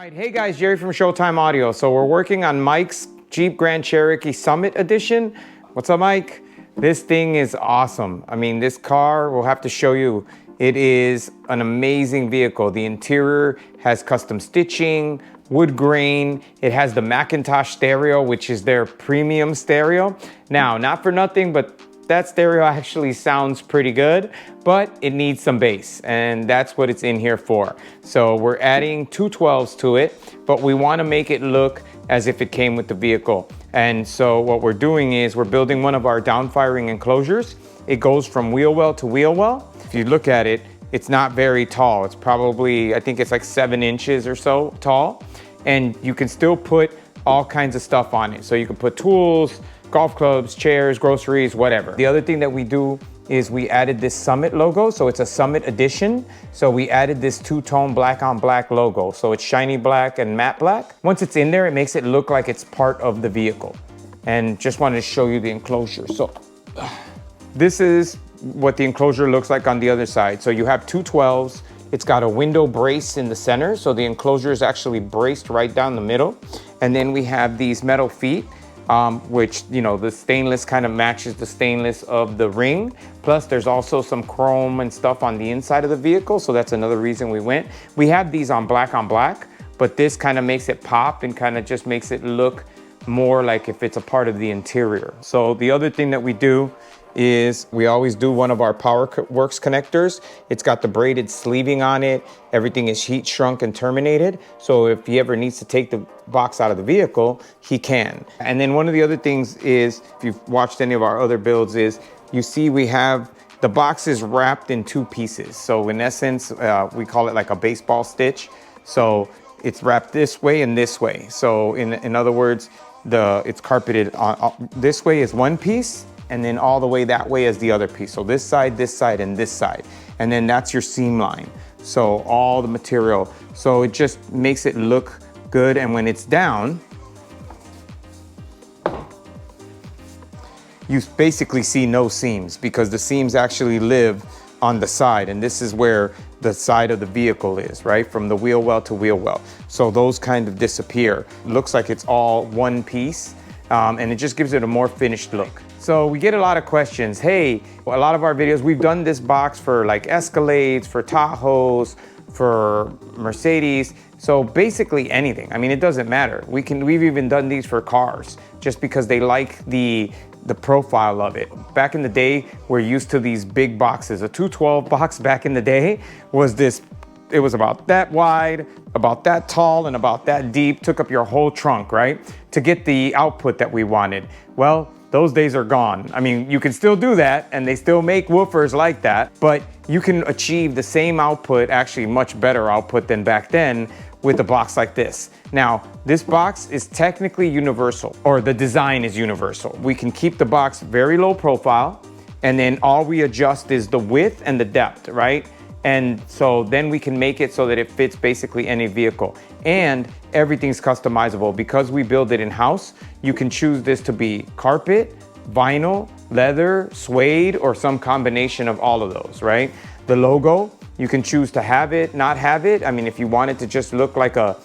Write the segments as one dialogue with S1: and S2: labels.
S1: right, hey guys, Jerry from Showtime Audio. So we're working on Mike's Jeep Grand Cherokee Summit Edition. What's up, Mike? This thing is awesome. I mean, this car, we'll have to show you. It is an amazing vehicle. The interior has custom stitching, wood grain. It has the Macintosh stereo, which is their premium stereo. Now, not for nothing, but that stereo actually sounds pretty good, but it needs some bass, and that's what it's in here for. So we're adding two 12s to it, but we want to make it look as if it came with the vehicle. And so what we're doing is we're building one of our downfiring enclosures. It goes from wheel well to wheel well. If you look at it, it's not very tall. It's probably, I think it's like 7 inches or so tall. And you can still put all kinds of stuff on it. So you can put tools, golf clubs, chairs, groceries, whatever. The other thing that we do is we added this Summit logo. So it's a Summit edition. So we added this two-tone black on black logo. So it's shiny black and matte black. Once it's in there, it makes it look like it's part of the vehicle. And just wanted to show you the enclosure. So this is what the enclosure looks like on the other side. So you have two 12s. It's got a window brace in the center. So the enclosure is actually braced right down the middle. And then we have these metal feet, which, you know, the stainless kind of matches the stainless of the ring. Plus there's also some chrome and stuff on the inside of the vehicle. So that's another reason we went. We have these on black, but this kind of makes it pop and kind of just makes it look more like if it's a part of the interior. So the other thing that we do is we always do one of our PowerWorks connectors. It's got the braided sleeving on it. Everything is heat shrunk and terminated. So if he ever needs to take the box out of the vehicle, he can. And then one of the other things is, if you've watched any of our other builds, is you see we have the box is wrapped in 2 pieces. So in essence, we call it like a baseball stitch. So it's wrapped this way and this way. So in other words, it's carpeted on, this way is one piece, and then all the way that way is the other piece. So this side, and this side. And then that's your seam line. So all the material. So it just makes it look good. And when it's down, you basically see no seams because the seams actually live on the side. And this is where the side of the vehicle is, right? From the wheel well to wheel well. So those kind of disappear. Looks like it's all one piece. And it just gives it a more finished look. So we get a lot of questions. Hey, a lot of our videos, we've done this box for like Escalades, for Tahoes, for Mercedes. So basically anything. I mean, it doesn't matter. We've even done these for cars just because they like the profile of it. Back in the day, we're used to these big boxes. A 212 box back in the day was this. It was about that wide, about that tall, and about that deep. Took up your whole trunk, right? To get the output that we wanted. Well, those days are gone. I mean, you can still do that, and they still make woofers like that, but you can achieve the same output, actually much better output than back then, with a box like this. Now, this box is technically universal, or the design is universal. We can keep the box very low profile, and then all we adjust is the width and the depth, right? And so then we can make it so that it fits basically any vehicle. And everything's customizable. Because we build it in-house, you can choose this to be carpet, vinyl, leather, suede, or some combination of all of those, right? The logo, you can choose to have it, not have it. I mean, if you want it to just look like a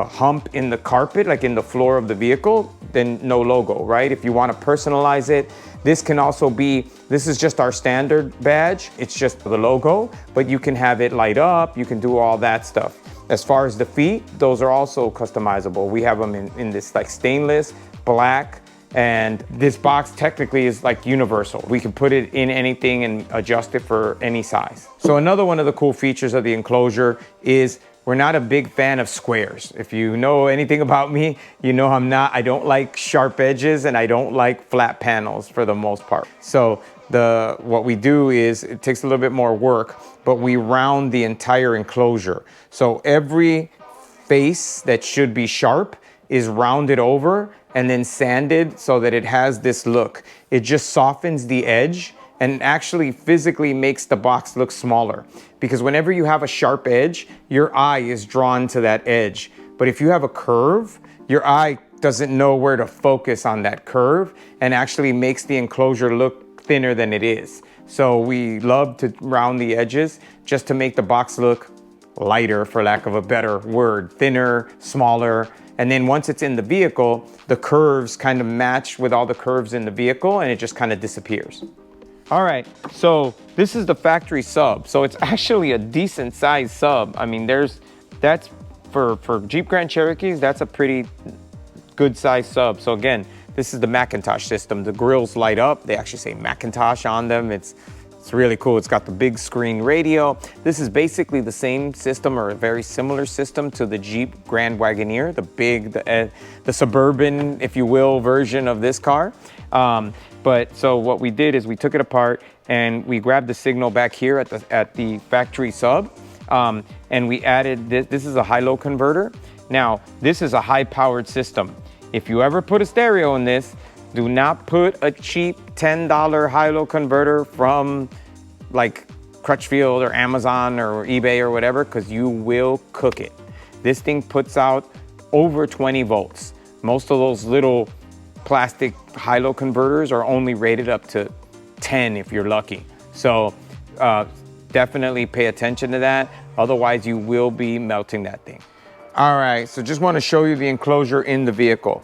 S1: hump in the carpet, like in the floor of the vehicle, then no logo, right? If you want to personalize it, this can also be, this is just our standard badge. It's just the logo, but you can have it light up. You can do all that stuff. As far as the feet, those are also customizable. We have them in this like stainless, black, and this box technically is like universal. We can put it in anything and adjust it for any size. So another one of the cool features of the enclosure is we're not a big fan of squares. If you know anything about me, you know I don't like sharp edges and I don't like flat panels for the most part. So what we do is, it takes a little bit more work, but we round the entire enclosure. So every face that should be sharp is rounded over and then sanded so that it has this look. It just softens the edge and actually physically makes the box look smaller. Because whenever you have a sharp edge, your eye is drawn to that edge. But if you have a curve, your eye doesn't know where to focus on that curve and actually makes the enclosure look thinner than it is. So we love to round the edges just to make the box look lighter, for lack of a better word, thinner, smaller. And then once it's in the vehicle, the curves kind of match with all the curves in the vehicle and it just kind of disappears. All right, so this is the factory sub. So it's actually a decent sized sub. I mean, that's for Jeep Grand Cherokees, that's a pretty good size sub. So again, this is the Macintosh system. The grills light up. They actually say Macintosh on them. It's really cool. It's got the big screen radio. This is basically the same system or a very similar system to the Jeep Grand Wagoneer, the suburban, if you will, version of this car. But so what we did is we took it apart and we grabbed the signal back here at the factory sub, and we added this. This is a high-low converter. Now, this is a high-powered system. If you ever put a stereo in this, do not put a cheap $10 high-low converter from like Crutchfield or Amazon or eBay or whatever, because you will cook it. This thing puts out over 20 volts. Most of those little plastic high-low converters are only rated up to 10 if you're lucky. So definitely pay attention to that. Otherwise, you will be melting that thing. All right, so just want to show you the enclosure in the vehicle.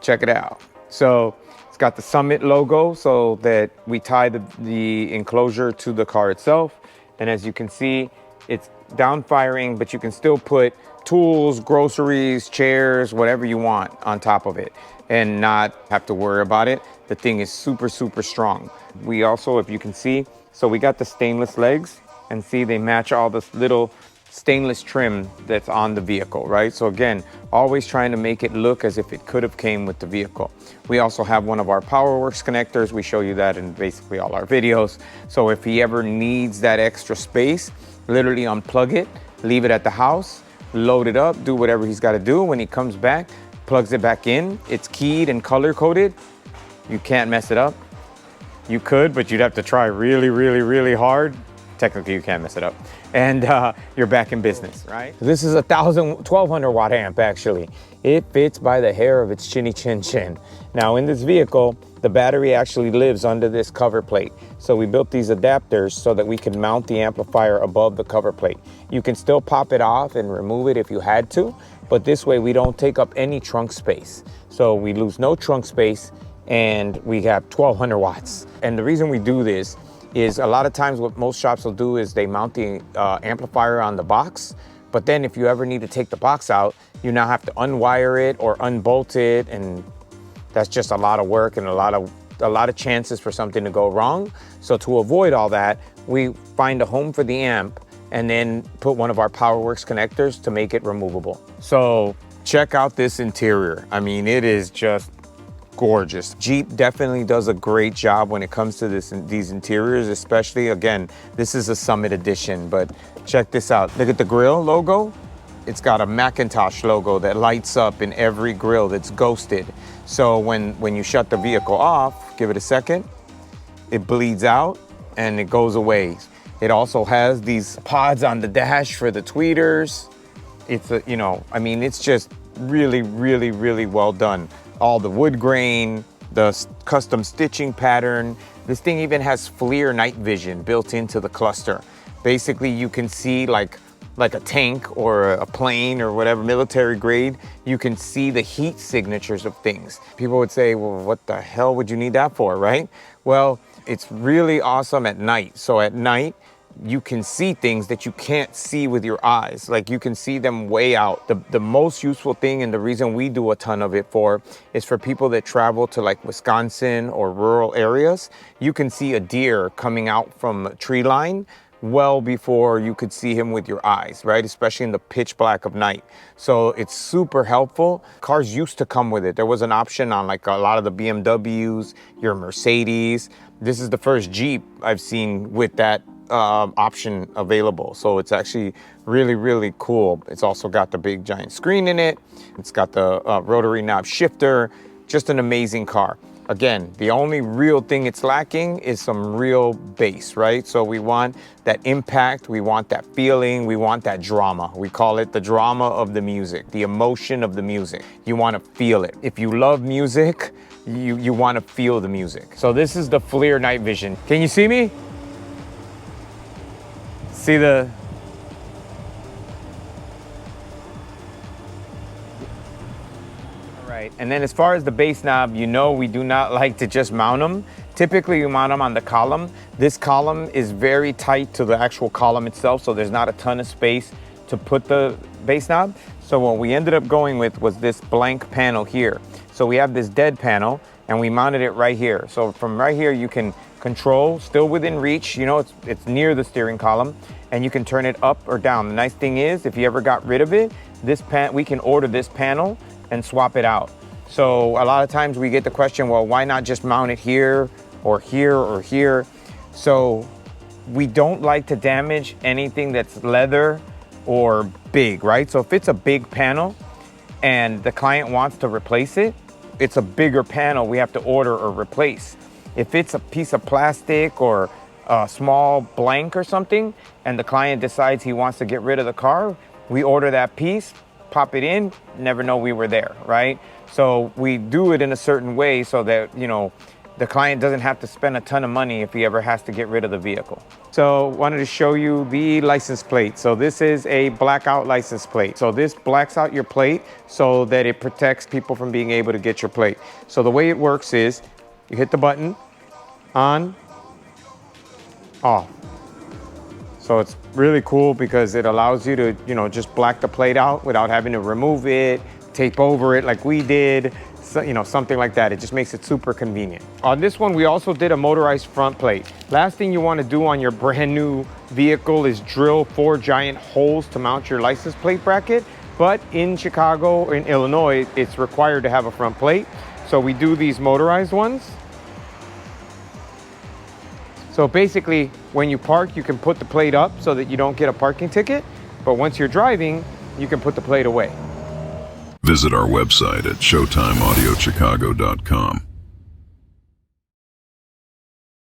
S1: Check it out. So it's got the Summit logo so that we tie the enclosure to the car itself. And as you can see, it's down firing, but you can still put tools, groceries, chairs, whatever you want on top of it and not have to worry about it. The thing is super, super strong. We also, if you can see, so we got the stainless legs and see they match all this little stainless trim that's on the vehicle, right? So again, always trying to make it look as if it could have came with the vehicle. We also have one of our PowerWorks connectors. We show you that in basically all our videos. So if he ever needs that extra space, literally unplug it, leave it at the house, load it up, do whatever he's got to do. When he comes back, plugs it back in. It's keyed and color coded. You can't mess it up. You could, but you'd have to try really, really, really hard. Technically, you can't mess it up. And you're back in business, right? This is a 1200 watt amp, actually. It fits by the hair of its chinny chin chin. Now, in this vehicle, the battery actually lives under this cover plate. So we built these adapters so that we can mount the amplifier above the cover plate. You can still pop it off and remove it if you had to, but this way we don't take up any trunk space. So we lose no trunk space and we have 1200 watts. And the reason we do this is a lot of times what most shops will do is they mount the amplifier on the box, but then if you ever need to take the box out, you now have to unwire it or unbolt it, and that's just a lot of work and a lot of chances for something to go wrong. So to avoid all that, we find a home for the amp and then put one of our PowerWorks connectors to make it removable. So check out this interior. I mean, it is just gorgeous. Jeep definitely does a great job when it comes to these interiors, especially, again, this is a Summit edition, but check this out. Look at the grill logo. It's got a Macintosh logo that lights up in every grill that's ghosted. So when you shut the vehicle off, give it a second, it bleeds out and it goes away. It also has these pods on the dash for the tweeters. It's I mean, it's just really, really, really well done. All the wood grain, the custom stitching pattern. This thing even has FLIR night vision built into the cluster. Basically, you can see like a tank or a plane or whatever, military grade, you can see the heat signatures of things. People would say, well, what the hell would you need that for, right? Well, it's really awesome at night. So at night, you can see things that you can't see with your eyes. Like you can see them way out. The most useful thing, and the reason we do a ton of it is for people that travel to like Wisconsin or rural areas. You can see a deer coming out from a tree line well before you could see him with your eyes, right? Especially in the pitch black of night. So it's super helpful. Cars used to come with it. There was an option on like a lot of the BMWs, your Mercedes. This is the first Jeep I've seen with that option available. So it's actually really, really cool. It's also got the big giant screen in it. It's got the rotary knob shifter. Just an amazing car. Again, the only real thing it's lacking is some real bass, right? So we want that impact, we want that feeling, we want that drama. We call it the drama of the music, the emotion of the music. You want to feel it. If you love music, you want to feel the music. So this is the FLIR night vision. Can you see me? See the Right, and then as far as the base knob, you know we do not like to just mount them. Typically we mount them on the column. This column is very tight to the actual column itself, so there's not a ton of space to put the base knob. So what we ended up going with was this blank panel here. So we have this dead panel and we mounted it right here. So from right here you can control, still within reach, you know, it's near the steering column, and you can turn it up or down. The nice thing is, if you ever got rid of it, we can order this panel and swap it out. So a lot of times we get the question, well, why not just mount it here or here or here? So we don't like to damage anything that's leather or big, right? So if it's a big panel and the client wants to replace it, it's a bigger panel we have to order or replace. If it's a piece of plastic or a small blank or something, and the client decides he wants to get rid of the car, we order that piece, pop it in, never know we were there, right? So we do it in a certain way so that, you know, the client doesn't have to spend a ton of money if he ever has to get rid of the vehicle. So wanted to show you the license plate. So this is a blackout license plate. So this blacks out your plate so that it protects people from being able to get your plate. So the way it works is you hit the button, on, off. So it's really cool because it allows you to, you know, just black the plate out without having to remove it, tape over it like we did, so, you know, something like that. It just makes it super convenient. On this one, we also did a motorized front plate. Last thing you want to do on your brand new vehicle is drill 4 giant holes to mount your license plate bracket. But in Chicago or in Illinois, it's required to have a front plate. So we do these motorized ones. So basically, when you park, you can put the plate up so that you don't get a parking ticket. But once you're driving, you can put the plate away.
S2: Visit our website at showtimeaudiochicago.com.